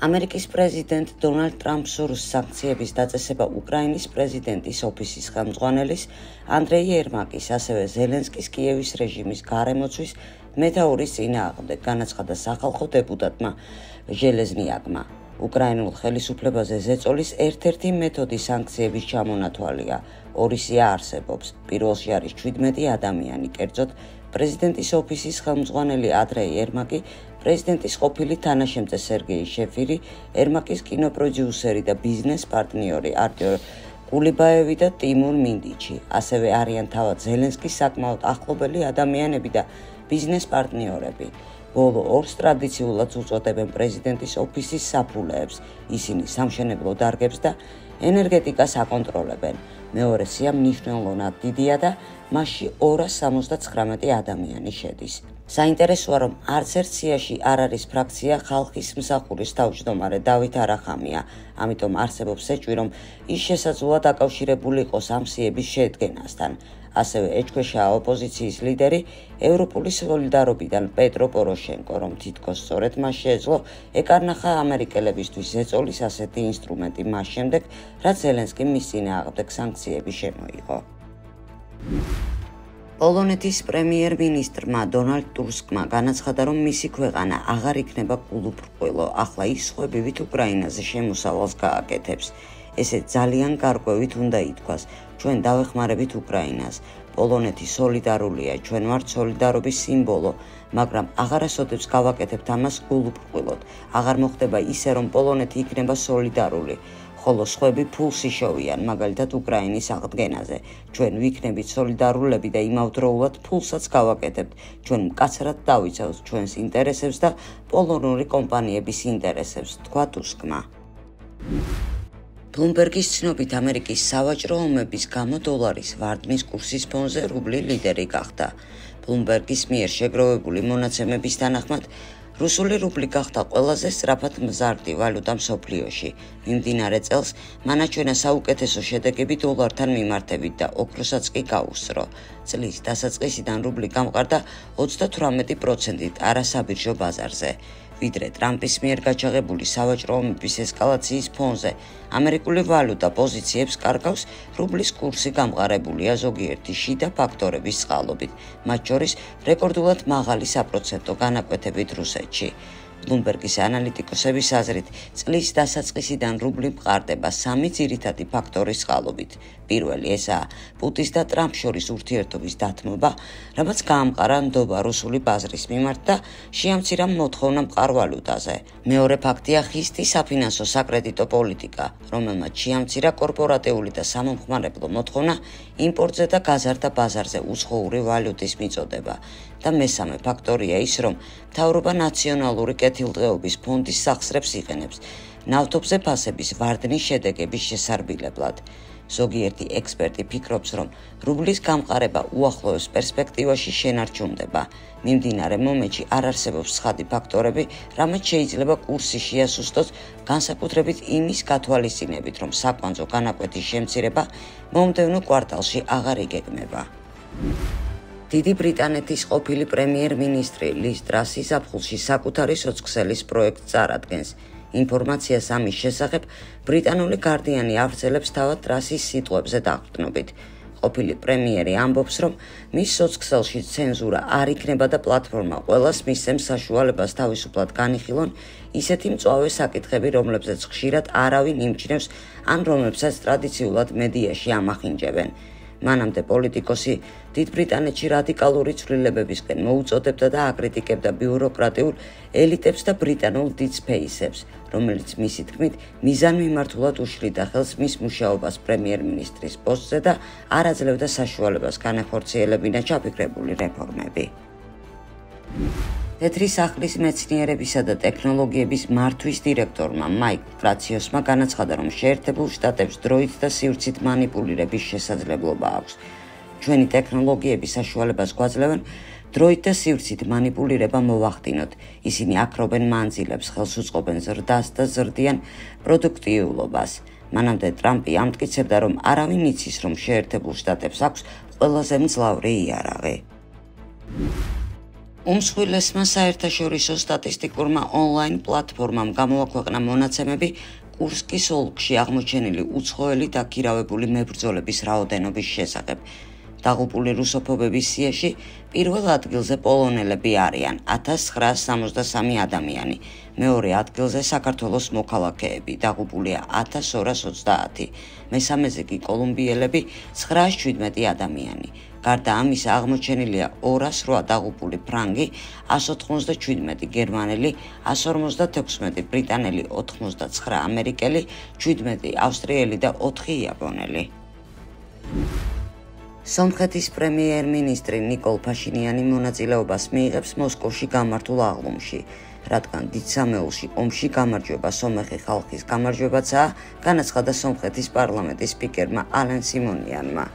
ამერიკის პრეზიდენტ დონალდ ტრამპს სურს სანქციების დაწესება უკრაინის პრეზიდენტის ოფისის ხელმძღვანელის ანდრეი ერმაკის, ასევე ზელენსკის კიევის რეჟიმის გარემოცვის მეთაურის წინააღმდეგ, განაცხადა სახალხო დეპუტატმა ჟელეზნიაკმა. უკრაინულ ხელისუფლებაზე ზეწოლის ერთ-ერთი მეთოდი სანქციების ჩამონათვალია. ორი სია არსებობს. პირველში არის 17 ადამიანი, კერძოდ პრეზიდენტის ოფისის ხელმძღვანელი ანდრეი ერმაკი, პრეზიდენტის ყოფილი თანაშემწე სერგეი შეფირი, ერმაკის კინოპროდიუსერი და ბიზნეს პარტნიორი არტიო კულიბაევი და ტიმურ მინდიჩი. ასევე არიან თავად ზელენსკის საკმაოდ ახლობელი ადამიანები და ბიზნეს პარტნიორები. ბოლო ორს ტრადიციულად უწოდებენ პრეზიდენტის ოფისის საფულეებს. ისინი სამშენებლო დარგებს და ენერგეტიკას აკონტროლებენ. მეორე სია მნიშვნელოვნად დიდია და მასში 279 ადამიანი შედის. საინტერესოა, რომ არც ერთ სიაში არ არის ფრაქცია ხალხის მსახურის თავმჯდომარე დავით არახამია, ამიტომ არსებობს ეჭვი, რომ ის შესაძლოა დაკავშირებული იყოს ამ სიების შედგენასთან. ასევე ეჭქვეშაა ოპოზიციის ლიდერი ევროპული სოლიდარობიდან პეტრო პოროშენკო, რომ თითქოს სწორედ მას შეეძლო ეკარნახა ამერიკელებისთვის ზეწოლის ასეთი ინსტრუმენტი მას შემდეგ, რაც ზელენსკიმ მის წინააღმდეგ სანქციები შემოიღო. პოლონეთის პრემიერ-მინისტრმა დონალდ ტუსკმა განაცხადა, რომ მისი ქვეყანა აღარ იქნება გულუბრყვილო, ახლა ის სხვებივით უკრაინაზე შემოსავალს გააკეთებს. ესე ძალიან გარკვევით უნდა ითქვას, ჩვენ დავეხმარებით უკრაინას. პოლონეთი სოლიდარულია, ჩვენ ვართ სოლიდარობის სიმბოლო, მაგრამ აღარასოდეს გავაკეთებთ ამას გულუბრყვილოდ. აღარ მოხდება ისე, რომ პოლონეთი იქნება სოლიდარული, ხოლო სხვები ფულს იშოვიან, მაგალითად უკრაინის აღდგენაზე. ჩვენ ვიქნებით სოლიდარულები და იმავდროულად ფულსაც გავაკეთებთ. ჩვენ მკაცრად დავიცავთ ჩვენს ინტერესებს და პოლონური კომპანიების ინტერესებს, თქვა ტუსკმა. ბლუმბერგის ცნობით, ამერიკის სავაჭრო ომების გამო დოლარის ვარდნის კურსის ფონზე რუბლი ლიდერი გახდა. ბლუმბერგის მიერ შეგროვებული მონაცემების თანახმად, რუსული რუბლი გახდა ყველაზე სწრაფად მზარდი ვალუტა მსოფლიოში. მიმდინარე წელს მანაჩვენა საუკეთესო შედეგები დოლართან მიმართებით და ოქროსაც კი გაუსწრო. წლის დასაწყისიდან რუბლი გამყარდა 38%-ით არასაბირჟო ბაზარზე. ვიდრე ტრამპის მიერ გაჩაღებული სავაჭრო ომების ესკალაციის ფონზე, ამერიკული ვალუტა პოზიციებს კარგავს, რუბლის კურსი გამყარებულია ზოგიერთი შიდა ფაქტორების წყალობით, მათ შორის რეკორდულად მაღალი საპროცენტო განაკვეთებით რუსეთში. ბლუმბერგის ანალიტიკოსების აზრით, წლის დასაწყისიდან რუბლი მყარდება 3 ძირითადი ფაქტორის წყალობით. პირველი ესაა პუტინის და ტრამპს შორის ურთიერთობის დათმობა, რამაც გაამყარა ნდობა რუსული ბაზრის მიმართ და შეამცირა მოთხოვნა მყარ ვალუტაზე. მეორე ფაქტია ხისტი საფინანსო საკრედიტო პოლიტიკა, რომელმაც შეამცირა კორპორატიული და სამომხმარებლო მოთხოვნა იმპორტზე და გაზარდა ბაზარზე უცხოური ვალუტის მიწოდება. და მესამე ფაქტორია ის, რომ მთავრობა ნაციონალური კეთილდღეობის ფონდის სახსრებს იყენებს ნავთობზე ფასების ვარდნის შედეგების შესარბილებლად. ზოგიერთი ექსპერტი ფიქრობს, რომ რუბლის გამყარება უახლოეს პერსპექტივაში შენარჩუნდება. მიმდინარე მომენტში არ არსებობს ცხადი ფაქტორები, რამაც შეიძლება კურსი შეასუსტოს, განსაკუთრებით იმის გათვალისწინებით, რომ საკვანძო განაკვეთის შემცირება მომდევნო კვარტალში აღარ იგეგმება. დიდი ბრიტანეთის ყოფილი პრემიერ-მინისტრი ლის ტრასი ზაფხულში საკუთარი სოციქსელის პროექტს წარადგენს. ინფორმაციას ამის შესახებ ბრიტანული გარდიანი ავრცელებს თავად ტრასის სიტყვებზე დაყრდნობით. ყოფილი პრემიერი ამბობს, რომ მის სოციქსელში ცენზურა არ იქნება და პლატფორმა ყველას მისცემს საშუალებას თავისუფლად განიხილონ ისეთი მწვავე საკითხები, რომლებზეც ხშირად არავინ იმჩნევს ან რომლებსაც ტრადიციულად მედიაში ამახინჯებენ. მანამდე პოლიტიკოსი დიდ ბრიტანეთში რადიკალური ცვლილებებისკენ მოუწოდებდა და აკრიტიკებდა ბიუროკრატიულ ელიტებს და ბრიტანულ დიდ სპეისებს, რომელიც მისი თქმით მიზანმიმართულად უშლიდა ხელს მის მუშაობას პრემიერ-მინისტრის პოსტზე და არ აძლევდა საშუალებას განახორციელებინა ჩაფიქრებული რეფორმები. თეთრი სახლის მეცნიერებისა და ტექნოლოგიების მართვის დირექტორმა მაიკ პრაციოსმა განაცხადა, რომ შეერთებულ შტატებს დროით და სივრცით მანიპულირების შესაძლებლობა აქვს. ჩვენი ტექნოლოგიები საშუალებას გვაძლევენ დროით და სივრცით მანიპულირება მოვახდინოთ. ისინი აქრობენ მანძილებს, ხელს უწყობენ ზრდას და ზრდიან პროდუქტიულობას. მანამდე ტრამპი ამტკიცებდა, რომ არავინ იცის, რომ შეერთებულ შტატებს აქვს ყველაზე მძლავრი იარაღი. უმსხვილესმა საერთაშორისო სტატისტიკურმა ონლაინ პლატფორმამ გამოაქვეყნა მონაცემები კურსკის ოლქში აღმოჩენილი უცხოელი დაქირავებული მებრძოლების რაოდენობის შესახებ. დაღუპული რუსოფობების სიაში პირველ ადგილზე პოლონელები არიან 1963 ადამიანი, მეორე ადგილზე საქართველოს მოქალაქეები, დაღუპულია 1230, მესამეზე კი კოლუმბიელები 917 ადამიანი. გარდა ამისა აღმოჩენილია 208 დაღუპული ფრანგი, 197 გერმანელი, 156 ბრიტანელი, 89 ამერიკელი, 17 ავსტრიელი და 4 იაპონელი. სომხეთის პრემიერ-მინისტრი ნიკოლ ფაშინიანი მონაწილეობას მიიღებს მოსკოვში გამართულ აღლუმში, რადგან დიდსამეულში ომში გამარჯვება სომეხი ხალხის გამარჯვებაცაა, განაცხადა სომხეთის პარლამენტის სპიკერმა ალენ სიმონიანმა.